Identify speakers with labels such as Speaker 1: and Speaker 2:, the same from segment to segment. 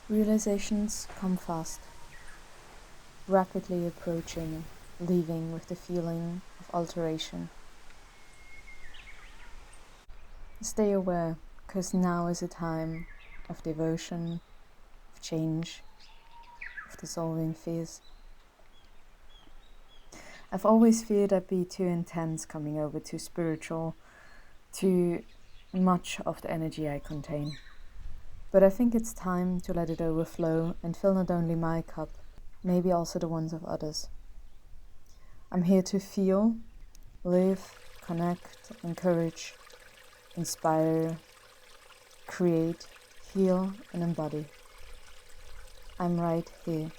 Speaker 1: Realizations come fast, rapidly approaching, leaving with the feeling of alteration. Stay aware, because now is a time of devotion, of change, of dissolving fears. I've always feared I'd be too intense, coming over too spiritual, too much of the energy I contain. But I think it's time to let it overflow and fill not only my cup, maybe also the ones of others. I'm here to feel, live, connect, encourage, inspire, create, heal, and embody. I'm right here.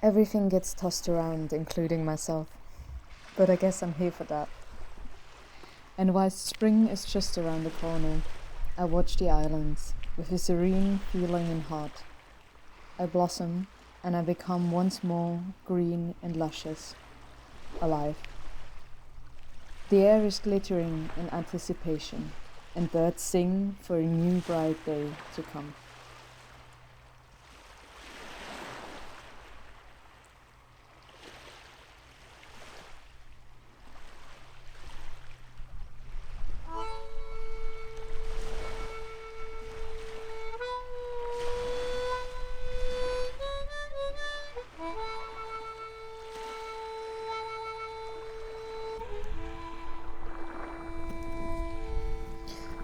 Speaker 1: Everything gets tossed around, including myself. But I guess I'm here for that. And whilst spring is just around the corner, I watch the islands with a serene feeling in heart. I blossom and I become once more green and luscious, alive. The air is glittering in anticipation, and birds sing for a new bright day to come.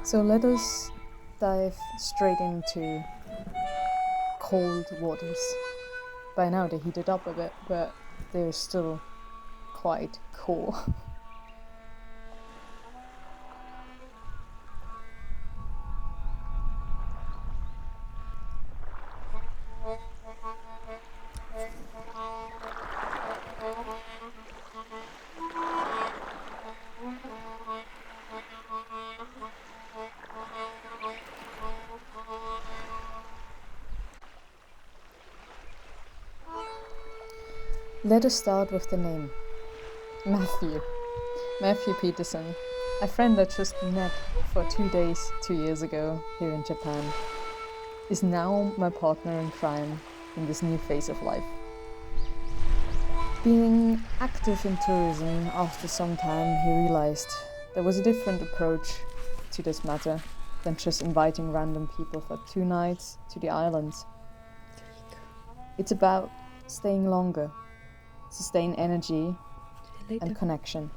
Speaker 1: So let us dive straight into cold waters. By now they heated up a bit, but they're still quite cool. Let us start with the name. Matthew Peterson, a friend I just met for 2 days 2 years ago here in Japan, is now my partner in crime in this new phase of life. Being active in tourism, after some time he realized there was a different approach to this matter than just inviting random people for 2 nights to the islands. It's about staying longer, sustain energy and connection.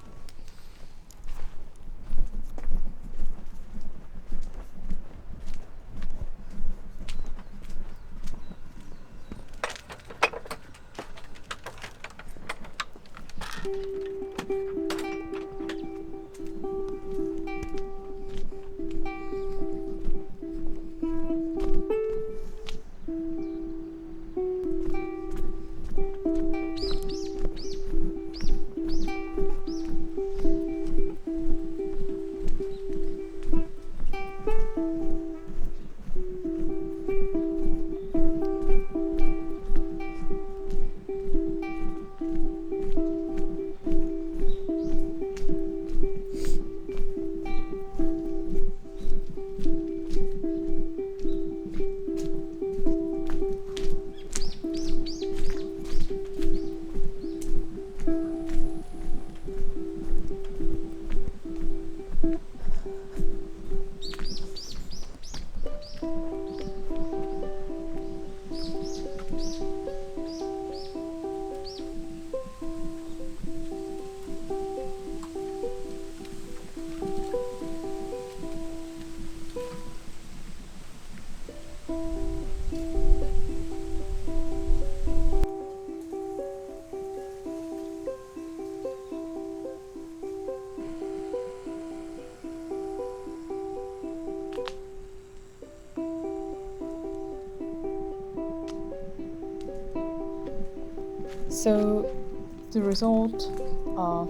Speaker 1: So the result of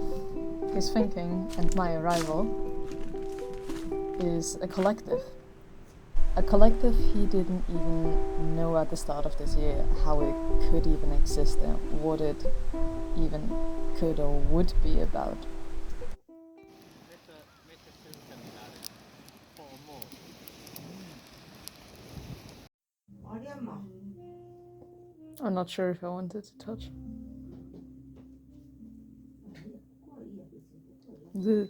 Speaker 1: his thinking and my arrival is a collective. A collective he didn't even know at the start of this year how it could even exist and what it even could or would be about. I'm not sure if I wanted to touch. Ugh.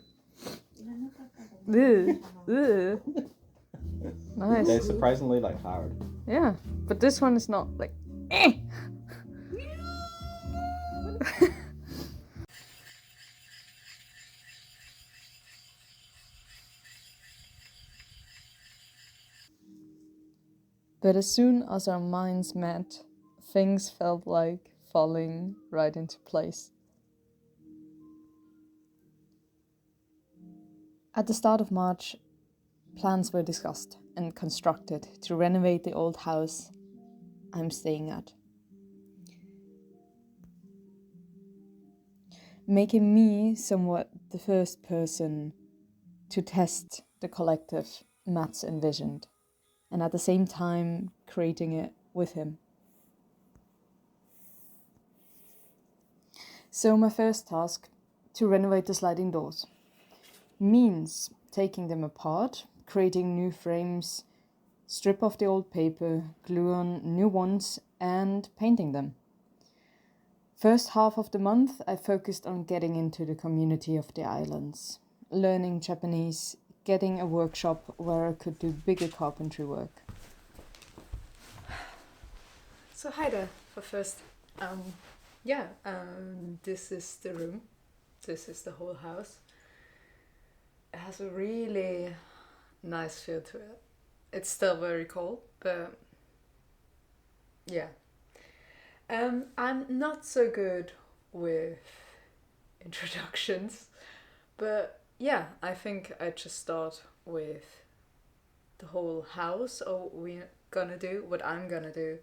Speaker 1: Ugh. Ugh. Nice.
Speaker 2: They're surprisingly like hard.
Speaker 1: Yeah, but this one is not like. Eh! But as soon as our minds met, things felt like falling right into place. At the start of March, plans were discussed and constructed to renovate the old house I'm staying at, making me somewhat the first person to test the collective Mats envisioned, and at the same time creating it with him. So my first task, to renovate the sliding doors, means taking them apart, creating new frames, strip off the old paper, glue on new ones, and painting them. First half of the month, I focused on getting into the community of the islands, learning Japanese, getting a workshop where I could do bigger carpentry work. So hi there, for first. This is the room. This is the whole house. It has a really nice feel to it. It's still very cold, but yeah. I'm not so good with introductions, but yeah, I think I just start with the whole house, or what I'm gonna do,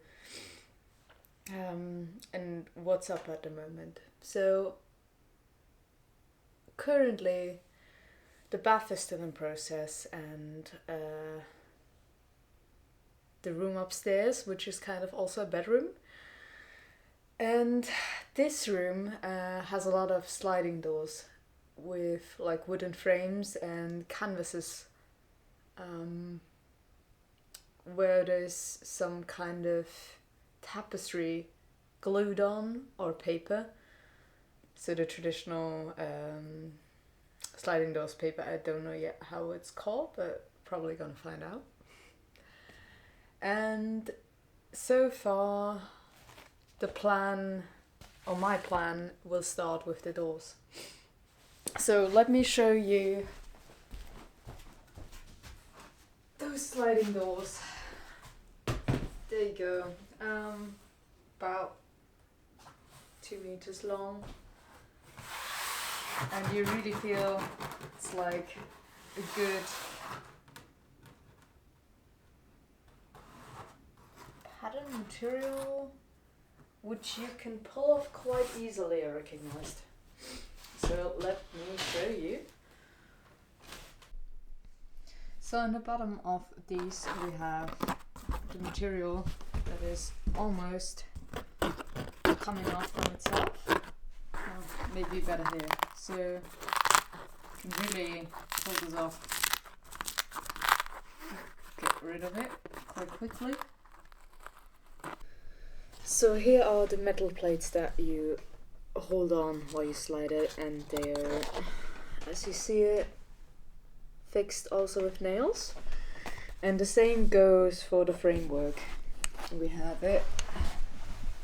Speaker 1: and what's up at the moment. So currently the bath is still in process, and the room upstairs, which is kind of also a bedroom. And this room has a lot of sliding doors with like wooden frames and canvases, where there's some kind of tapestry glued on or paper. So the traditional sliding doors paper, I don't know yet how it's called, but probably gonna find out. And so far, my plan will start with the doors. So let me show you those sliding doors. There you go. About 2 meters long. And you really feel it's like a good pattern material, which you can pull off quite easily, I recognized. So let me show you. So on the bottom of these we have the material that is almost coming off from itself. Maybe better here. So you can really pull this off. Get rid of it quite quickly. So here are the metal plates that you hold on while you slide it, and they're, as you see it, fixed also with nails. And the same goes for the framework. We have it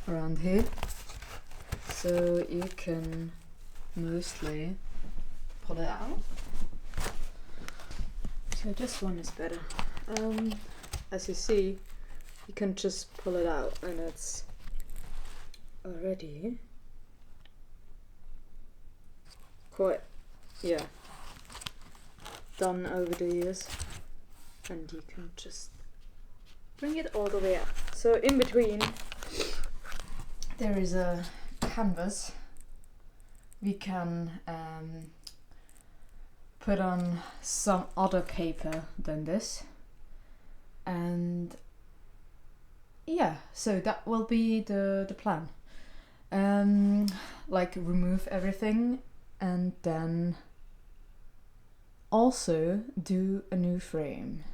Speaker 1: around here, so you can mostly pull it out. So this one is better. As you see, you can just pull it out, and it's already quite, done over the years, and you can just bring it all the way up. So in between there is a canvas, we can put on some other paper than this, and yeah, so that will be the plan. Like remove everything and then also do a new frame.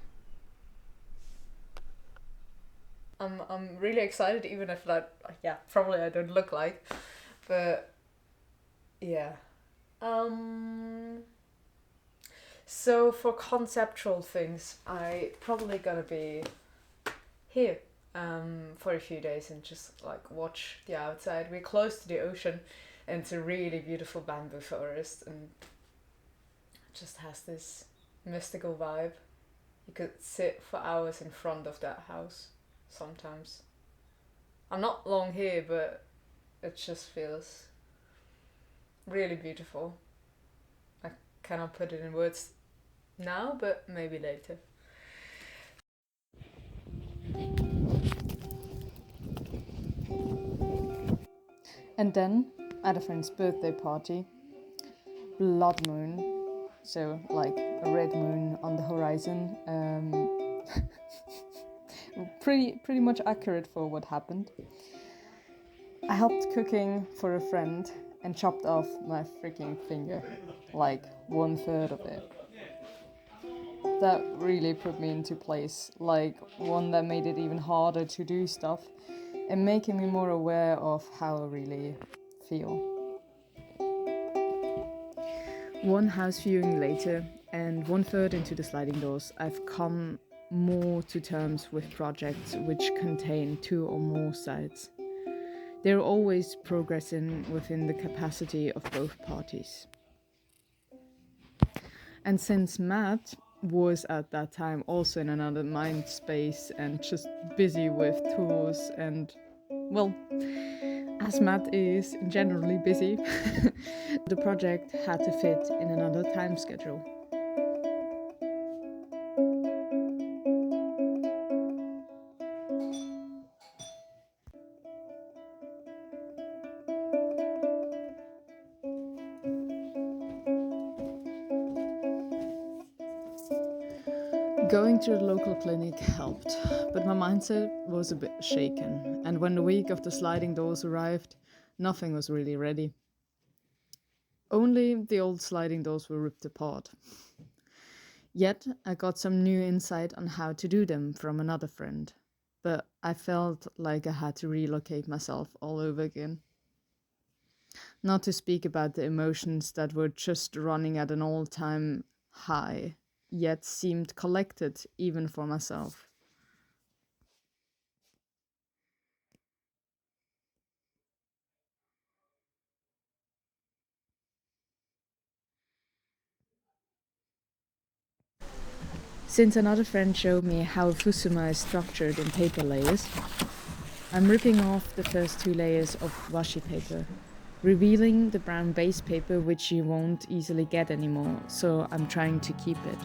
Speaker 1: I'm really excited, even if that, yeah, probably I don't look like, but yeah. So for conceptual things, I probably gonna be here for a few days and just like watch the outside. We're close to the ocean and it's a really beautiful bamboo forest and it just has this mystical vibe. You could sit for hours in front of that house sometimes. I'm not long here, but it just feels really beautiful. I cannot put it in words now, but maybe later. And then, at a friend's birthday party, blood moon, so like a red moon on the horizon, pretty much accurate for what happened. I helped cooking for a friend and chopped off my freaking finger, like 1/3 of it. That really put me into place, like one that made it even harder to do stuff and making me more aware of how I really feel. One house viewing later and 1/3 into the sliding doors, I've come more to terms with projects which contain 2 or more sides. They're always progressing within the capacity of both parties. And since Matt was at that time also in another mind space and just busy with tours and, well, as Matt is generally busy, the project had to fit in another time schedule. Going to the local clinic helped, but my mindset was a bit shaken, and when the week of the sliding doors arrived, nothing was really ready. Only the old sliding doors were ripped apart. Yet I got some new insight on how to do them from another friend, but I felt like I had to relocate myself all over again. Not to speak about the emotions that were just running at an all-time high, yet seemed collected even for myself. Since another friend showed me how a Fusuma is structured in paper layers, I'm ripping off the first 2 layers of washi paper, revealing the brown base paper which you won't easily get anymore, so I'm trying to keep it.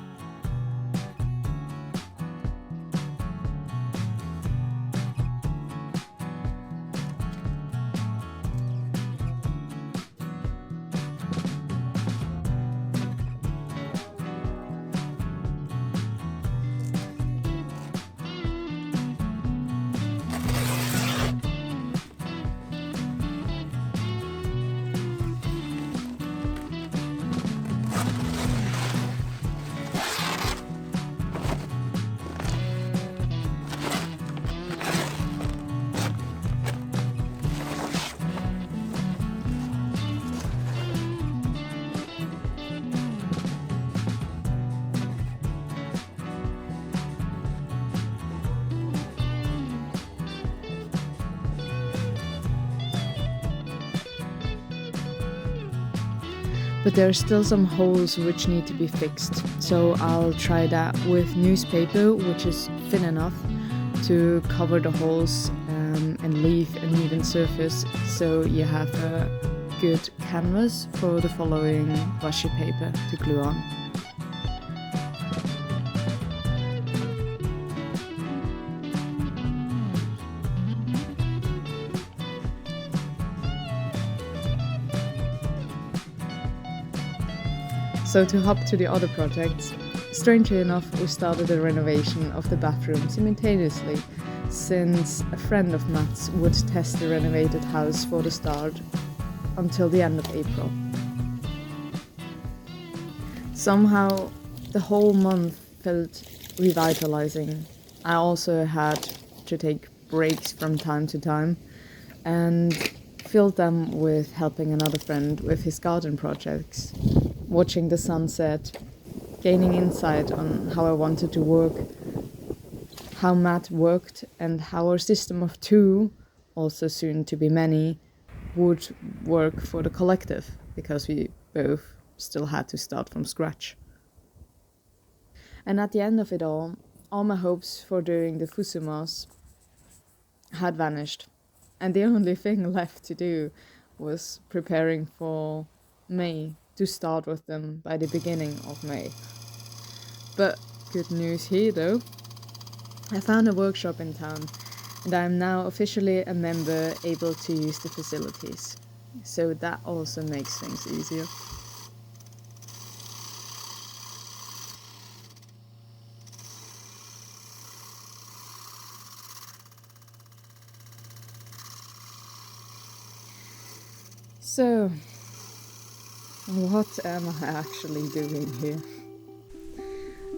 Speaker 1: But there are still some holes which need to be fixed, so I'll try that with newspaper, which is thin enough to cover the holes and leave an even surface, so you have a good canvas for the following washi paper to glue on. So to hop to the other projects, strangely enough, we started the renovation of the bathroom simultaneously, since a friend of Matt's would test the renovated house for the start until the end of April. Somehow, the whole month felt revitalizing. I also had to take breaks from time to time and filled them with helping another friend with his garden projects, watching the sunset, gaining insight on how I wanted to work, how Matt worked, and how our system of two, also soon to be many, would work for the collective, because we both still had to start from scratch. And at the end of it all my hopes for doing the Fusumas had vanished, and the only thing left to do was preparing for May, to start with them by the beginning of May. But good news here though, I found a workshop in town, and I am now officially a member able to use the facilities, so that also makes things easier. So, what am I actually doing here?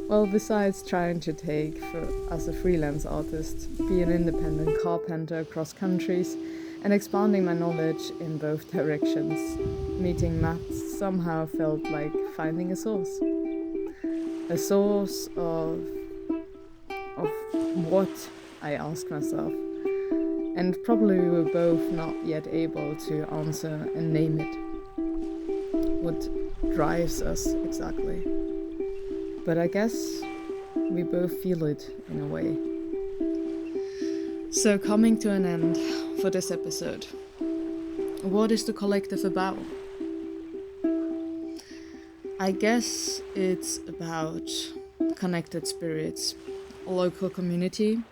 Speaker 1: Well, besides trying to take, as a freelance artist, be an independent carpenter across countries, and expanding my knowledge in both directions, meeting Matt somehow felt like finding a source. A source of what, I ask myself. And probably we were both not yet able to answer and name it. What drives us exactly? But I guess we both feel it in a way. So coming to an end for this episode. What is the collective about? I guess it's about connected spirits, a local community,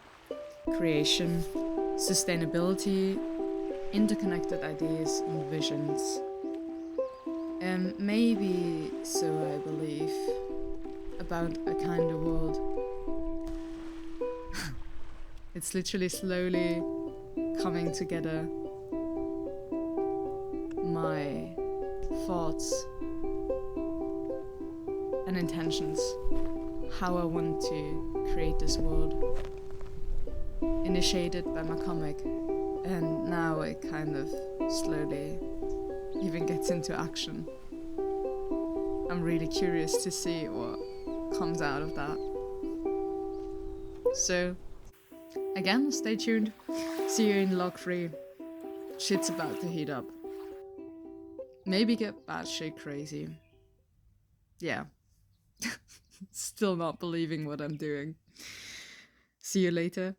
Speaker 1: creation, sustainability, interconnected ideas and visions. And maybe, so I believe, about a kinder world. It's literally slowly coming together. My thoughts and intentions, how I want to create this world. Initiated by my comic, and now it kind of slowly even gets into action. I'm really curious to see what comes out of that. So, again, stay tuned. See you in log 3. Shit's about to heat up. Maybe get batshit crazy. Yeah. Still not believing what I'm doing. See you later.